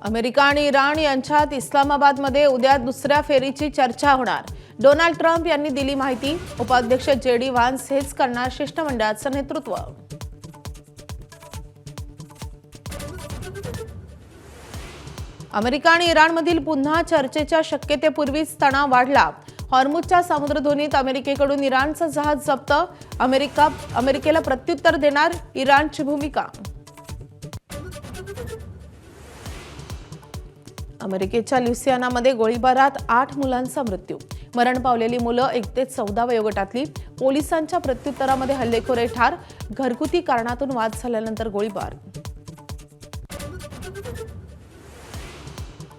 America आणि Iran यांच्यात इस्लामाबादमध्ये उद्या दुसऱ्या फेरीची चर्चा होणार। डोनाल्ड ट्रम्प यांनी दिली माहिती। उपाध्यक्ष जेडी व्हान्स हेच करणार शिष्टमंडळाचं नेतृत्व। अमेरिका आणि इराणमधील पुन्हा चर्चेच्या शक्यतेपूर्वीच तणाव वाढला। हॉर्मुझच्या समुद्रधुनीत अमेरिकेकडून इराणचं जहाज जप्त। अमेरिकेला प्रत्युत्तर देणार इराणची भूमिका। अमेरिकेच्या ल्युसियानामध्ये गोळीबारात 8 मुलांचा मृत्यू। मरण पावलेली मुलं 1 ते 14 वयोगटातली। पोलिसांच्या प्रत्युत्तरामध्ये हल्लेखोर ठार। घरगुती कारणातून वाद झाल्यानंतर गोळीबार।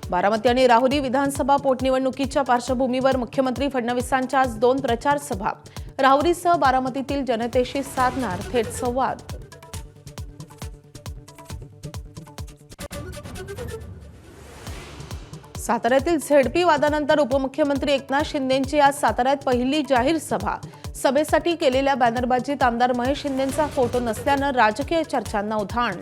बारामती आणि राहुरी विधानसभा पोटनिवडणुकीच्या पार्श्वभूमीवर मुख्यमंत्री फडणवीसांच्या आज 2 प्रचार सभा। राहुरीसह बारामतीतील जनतेशी साधणार थेट संवाद। साताऱ्यातील झेडपी वादानंतर उपमुख्यमंत्री एकनाथ शिंदेंची आज साताऱ्यात पहिली जाहीर सभा। सभेसाठी केलेल्या बॅनरबाजीत आमदार महेश शिंदेंचा फोटो नसल्यानं राजकीय चर्चांना उधाण।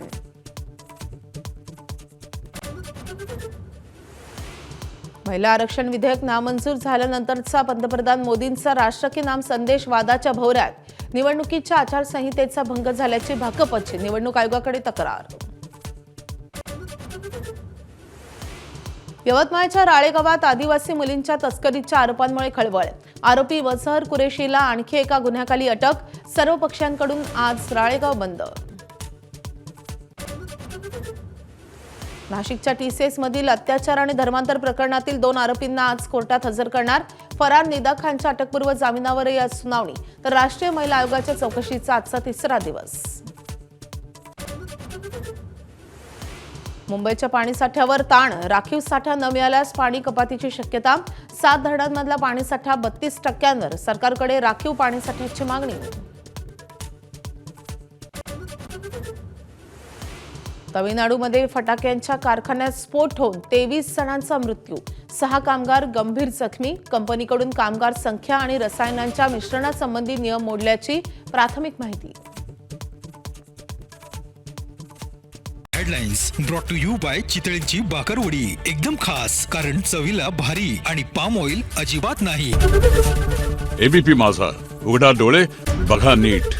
महिला आरक्षण विधेयक नामंजूर झाल्यानंतरचा पंतप्रधान मोदींचा राष्ट्र के नाम संदेश वादाच्या भोवऱ्यात। निवडणुकीच्या आचारसंहितेचा भंग झाल्याची भाकपची निवडणूक आयोगाकडे तक्रार। यवतमाळच्या राळेगावात आदिवासी मुलींच्या तस्करीच्या आरोपांमुळे खळबळ। आरोपी वझहर कुरेशीला आणखी एका गुन्ह्याखाली अटक। सर्व पक्षांकडून आज राळेगाव बंद। नाशिकच्या टीसीएस मधील अत्याचार आणि धर्मांतर प्रकरणातील 2 आरोपींना आज कोर्टात हजर करणार। फरार निदा खानच्या अटकपूर्व जामिनावरही आज सुनावणी। तर राष्ट्रीय महिला आयोगाच्या चौकशीचा आजचा 3रा दिवस। मुंबईच्या पाणीसाठ्यावर ताण। राखीव साठा न मिळाल्यास पाणी कपातीची शक्यता। 7 धरणांमधला पाणीसाठा 32%वर। सरकारकडे राखीव पाणीसाठ्याची मागणी। तमिळनाडूमध्ये फटाक्यांच्या कारखान्यात स्फोट होऊन 23 जणांचा मृत्यू। 6 कामगार गंभीर जखमी। कंपनीकडून कामगार संख्या आणि रसायनांच्या मिश्रणासंबंधी नियम मोडल्याची प्राथमिक माहिती। Headlines brought to you by चितळेंची बाकरवडी। एकदम खास, कारण चवीला भारी आणि पाम ऑइल अजिबात नाही। एबीपी माझा, उघडा डोळे बघा नीट।